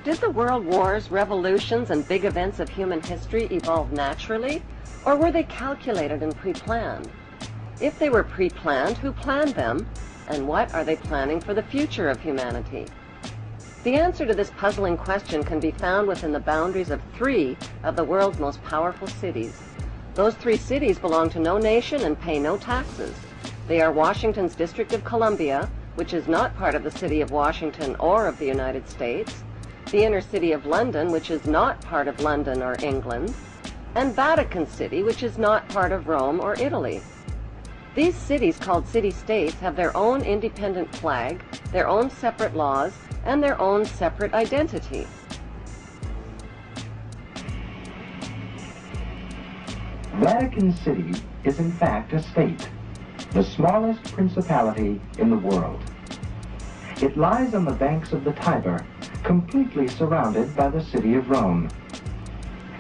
Did the world wars, revolutions, and big events of human history evolve naturally, or were they calculated and pre-planned? If they were pre-planned, who planned them, and what are they planning for the future of humanity? The answer to this puzzling question can be found within the boundaries of 3 of the world's most powerful cities. Those 3 cities belong to no nation and pay no taxes. They are Washington's District of Columbia, which is not part of the city of Washington or of the United States, the inner city of London, which is not part of London or England, and Vatican City, which is not part of Rome or Italy. These cities, called city-states, have their own independent flag, their own separate laws, and their own separate identity. Vatican City is in fact a state, the smallest principality in the world. It lies on the banks of the Tiber, completely surrounded by the city of Rome.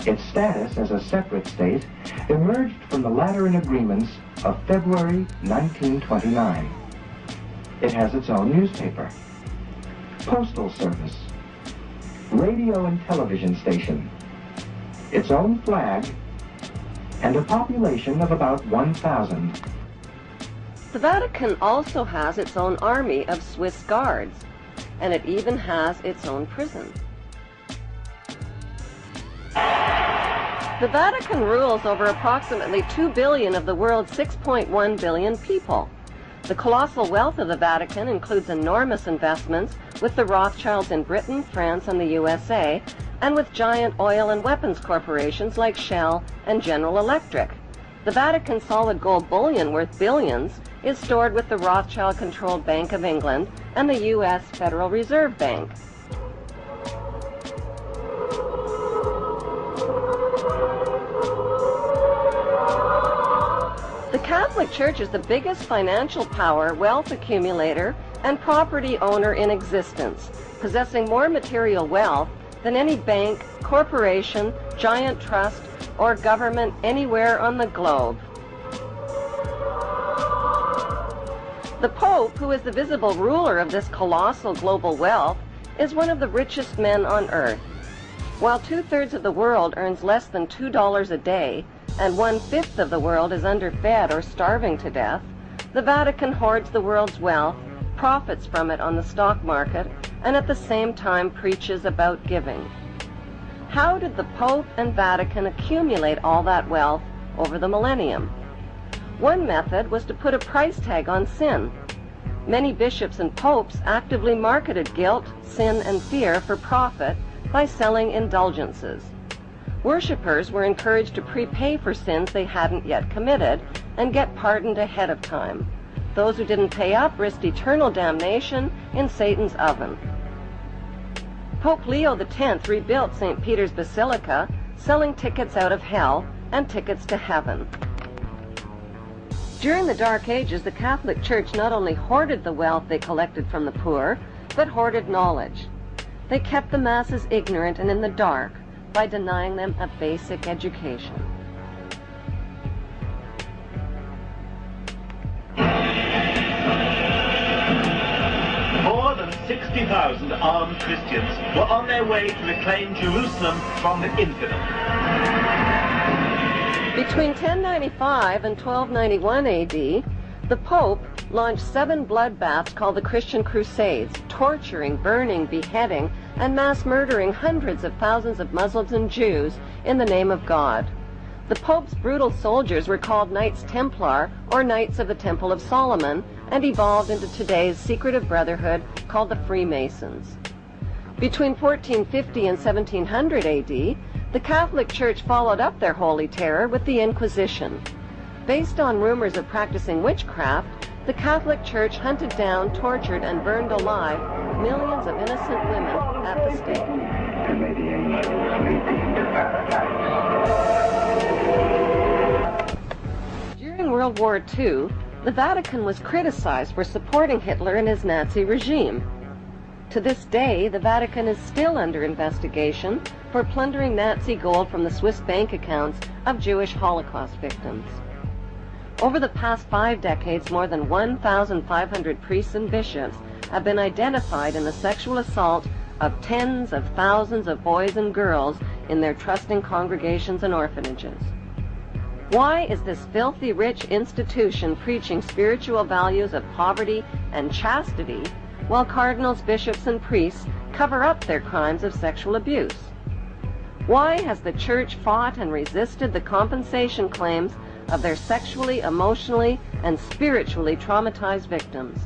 Its status as a separate state emerged from the Lateran Agreements of February 1929. It has its own newspaper, postal service, radio and television station, its own flag, and a population of about 1,000. The Vatican also has its own army of Swiss guards, and it even has its own prison. The Vatican rules over approximately 2 billion of the world's 6.1 billion people. The colossal wealth of the Vatican includes enormous investments with the Rothschilds in Britain, France, and the USA, and with giant oil and weapons corporations like Shell and General Electric. The Vatican solid gold bullion worth billions is stored with the Rothschild-controlled Bank of England and the U.S. Federal Reserve Bank. The Catholic Church is the biggest financial power, wealth accumulator, and property owner in existence, possessing more material wealth than any bank, corporation, giant trust, or government anywhere on the globe. The Pope, who is the visible ruler of this colossal global wealth, is one of the richest men on earth. While 2/3 of the world earns less than $2 a day, and 1/5 of the world is underfed or starving to death, the Vatican hoards the world's wealth, profits from it on the stock market, and at the same time preaches about giving. How did the Pope and Vatican accumulate all that wealth over the millennium? One method was to put a price tag on sin. Many bishops and popes actively marketed guilt, sin, and fear for profit by selling indulgences. Worshippers were encouraged to prepay for sins they hadn't yet committed and get pardoned ahead of time. Those who didn't pay up risked eternal damnation in Satan's oven. Pope Leo X rebuilt St. Peter's Basilica, selling tickets out of hell and tickets to heaven. During the Dark Ages, the Catholic Church not only hoarded the wealth they collected from the poor, but hoarded knowledge. They kept the masses ignorant and in the dark by denying them a basic education. More than 60,000 armed Christians were on their way to reclaim Jerusalem from the infidel. Between 1095 and 1291 AD, the Pope launched 7 bloodbaths called the Christian Crusades, torturing, burning, beheading, and mass murdering hundreds of thousands of Muslims and Jews in the name of God. The Pope's brutal soldiers were called Knights Templar or Knights of the Temple of Solomon and evolved into today's secretive brotherhood called the Freemasons. Between 1450 and 1700 AD, the Catholic Church followed up their holy terror with the Inquisition. Based on rumors of practicing witchcraft, the Catholic Church hunted down, tortured, and burned alive millions of innocent women at the stake. During World War II, the Vatican was criticized for supporting Hitler and his Nazi regime. To this day, the Vatican is still under investigation for plundering Nazi gold from the Swiss bank accounts of Jewish Holocaust victims. Over the past 5 decades, more than 1,500 priests and bishops have been identified in the sexual assault of tens of thousands of boys and girls in their trusting congregations and orphanages. Why is this filthy rich institution preaching spiritual values of poverty and chastity while cardinals, bishops, and priests cover up their crimes of sexual abuse? Why has the Church fought and resisted the compensation claims of their sexually, emotionally, and spiritually traumatized victims?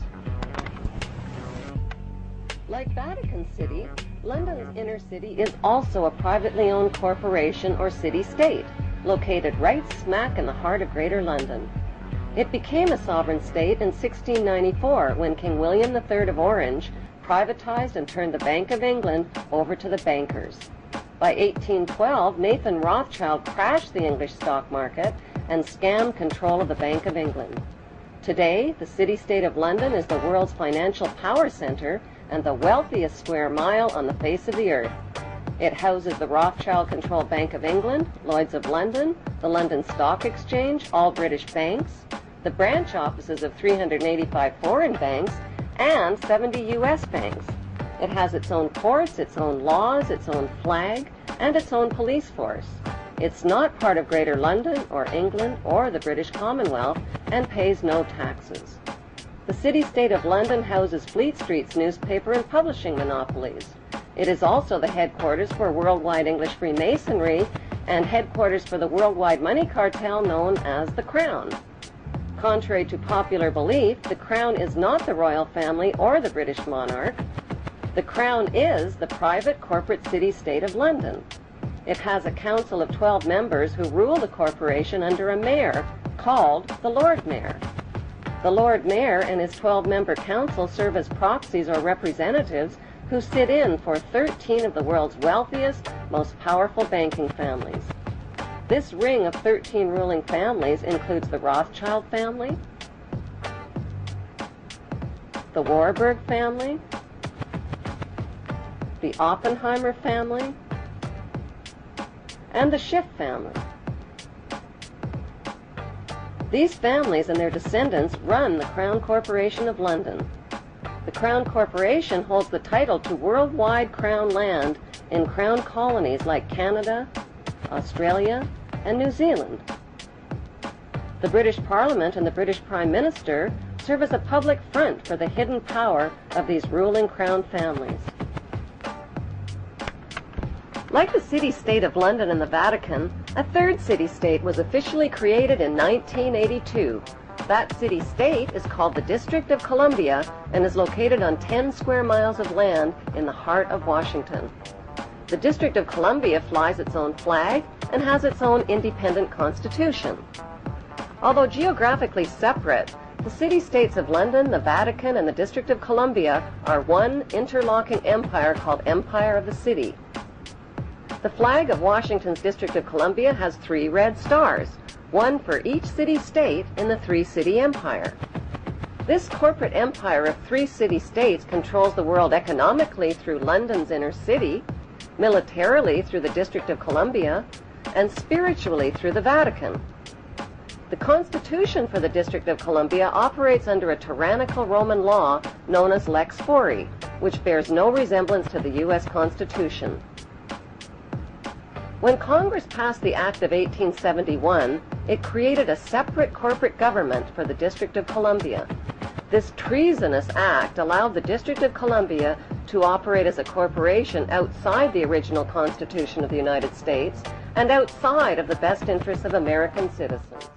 Like Vatican City, London's inner city is also a privately owned corporation or city-state, located right smack in the heart of Greater London. It became a sovereign state in 1694 when King William III of Orange privatized and turned the Bank of England over to the bankers. By 1812, Nathan Rothschild crashed the English stock market and scammed control of the Bank of England. Today, the city-state of London is the world's financial power center and the wealthiest square mile on the face of the earth. It houses the Rothschild-controlled Bank of England, Lloyd's of London, the London Stock Exchange, all British banks, the branch offices of 385 foreign banks, and 70 U.S. banks. It has its own courts, its own laws, its own flag, and its own police force. It's not part of Greater London or England or the British Commonwealth and pays no taxes. The city-state of London houses Fleet Street's newspaper and publishing monopolies. It is also the headquarters for worldwide English Freemasonry and headquarters for the worldwide money cartel known as the Crown. Contrary to popular belief, the Crown is not the royal family or the British monarch. The Crown is the private corporate city-state of London. It has a council of 12 members who rule the corporation under a mayor called the Lord Mayor. The Lord Mayor and his 12-member council serve as proxies or representatives who sit in for 13 of the world's wealthiest, most powerful banking families. This ring of 13 ruling families includes the Rothschild family, the Warburg family, the Oppenheimer family, and the Schiff family. These families and their descendants run the Crown Corporation of London. The Crown Corporation holds the title to worldwide Crown land in Crown colonies like Canada, Australia, and New Zealand. The British Parliament and the British Prime Minister serve as a public front for the hidden power of these ruling Crown families. Like the city-state of London and the Vatican, a third city-state was officially created in 1982. That city-state is called the District of Columbia and is located on 10 square miles of land in the heart of Washington. The District of Columbia flies its own flag and has its own independent constitution. Although geographically separate, the city-states of London, the Vatican, and the District of Columbia are one interlocking empire called Empire of the City. The flag of Washington's District of Columbia has 3 red stars, one for each city-state in the 3-city empire. This corporate empire of 3 city-states controls the world economically through London's inner city, militarily through the District of Columbia, and spiritually through the Vatican. The Constitution for the District of Columbia operates under a tyrannical Roman law known as Lex Fori, which bears no resemblance to the U.S. Constitution. When Congress passed the Act of 1871, it created a separate corporate government for the District of Columbia. This treasonous act allowed the District of Columbia to operate as a corporation outside the original Constitution of the United States and outside of the best interests of American citizens.